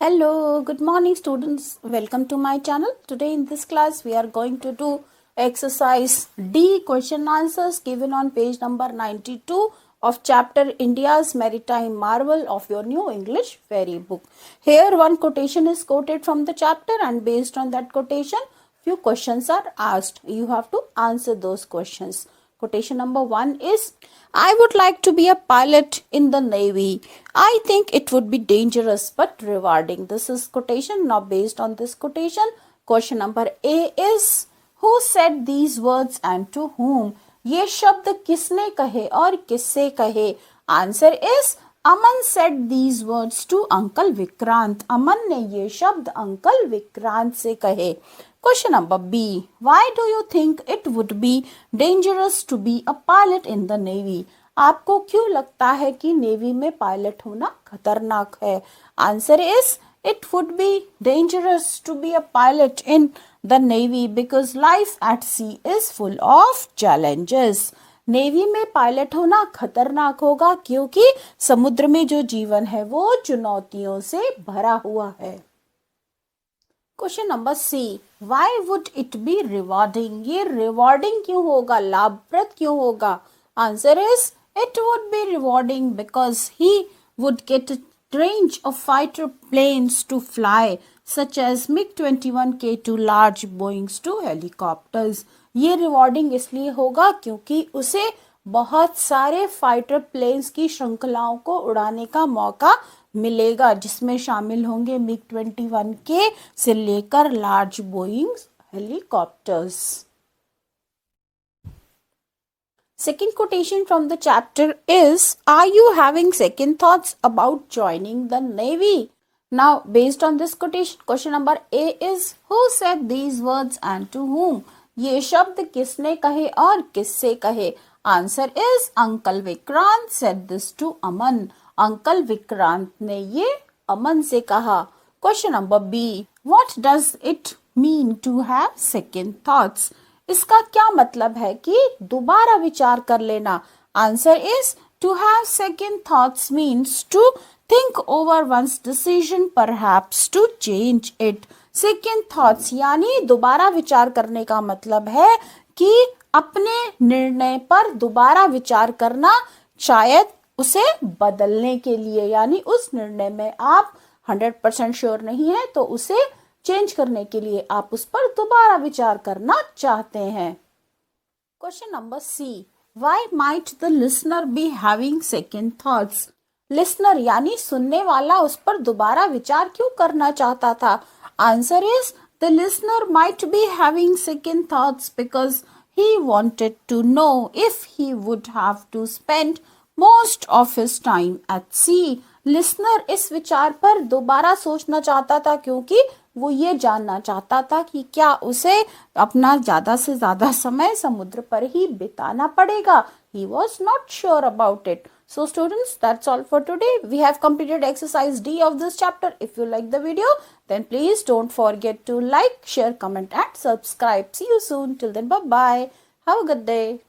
Hello, good morning students. Welcome to my channel. Today in this class we are going to do exercise D question answers given on page number 92 of chapter India's Maritime Marvel of your new English fairy book. Here one quotation is quoted from the chapter and based on that quotation few questions are asked. You have to answer those questions. Quotation number 1 is, I would like to be a pilot in the Navy. I think it would be dangerous but rewarding. This is quotation. Now based on this quotation, question number A is, who said these words and to whom? ये शब्द किसने कहे और किससे कहे? Answer is, Aman said these words to Uncle Vikrant. अमन ने ये शब्द Uncle Vikrant से कहे. Question number B. Why do you think it would be dangerous to be a pilot in the Navy? आपको क्यों लगता है कि नेवी में पायलट होना खतरनाक है? Answer is, it would be dangerous to be a pilot in the Navy because life at sea is full of challenges. Navy में पायलट होना खतरनाक होगा क्योंकि समुद्र में जो जीवन है वो चुनौतियों से भरा हुआ है. Question number C, why would it be rewarding? ये रिवॉर्डिंग क्यों होगा, लाभप्रद क्यों होगा? Answer is, it would be rewarding because he would get range of fighter planes to fly such as MiG-21K to large Boeings to helicopters. ये rewarding इसलिए होगा क्योंकि उसे बहुत सारे फाइटर प्लेन्स की श्रृंखलाओं को उड़ाने का मौका मिलेगा जिसमें शामिल होंगे MiG-21K से लेकर large Boeing helicopters. Second quotation from the chapter is, are you having second thoughts about joining the Navy? Now based on this quotation, question number A is, who said these words and to whom? ये शब्द किसने कहे और किससे कहे? Answer is, Uncle Vikrant said this to Aman. Uncle Vikrant ने ये अमन से कहा. Question number B, what does it mean to have second thoughts? इसका क्या मतलब है कि दोबारा विचार कर लेना? Answer is, to have second thoughts means to think over once decision perhaps to change it. Second thoughts यानी दोबारा विचार करने का मतलब है कि अपने निर्णय पर दोबारा विचार करना, शायद उसे बदलने के लिए, यानी उस निर्णय में आप 100% श्योर नहीं है तो उसे चेंज करने के लिए आप उस पर दोबारा विचार करना चाहते हैं. Question number C, why might the listener be having second thoughts? Listener यानी सुनने वाला उस पर दोबारा विचार क्यों करना चाहता था? Answer is, the listener might be having second thoughts because he wanted to know if he would have to spend most of his time at sea. Listener इस विचार पर दोबारा सोचना चाहता था क्योंकि वो ये जानना चाहता था कि क्या उसे अपना ज्यादा से ज्यादा समय समुद्र पर ही बिताना पड़ेगा. He was not sure about it. So students, that's all for today. We have completed exercise D of this chapter. If you like the video, then please don't forget to like, share, comment and subscribe. See you soon. Till then, bye-bye. Have a good day.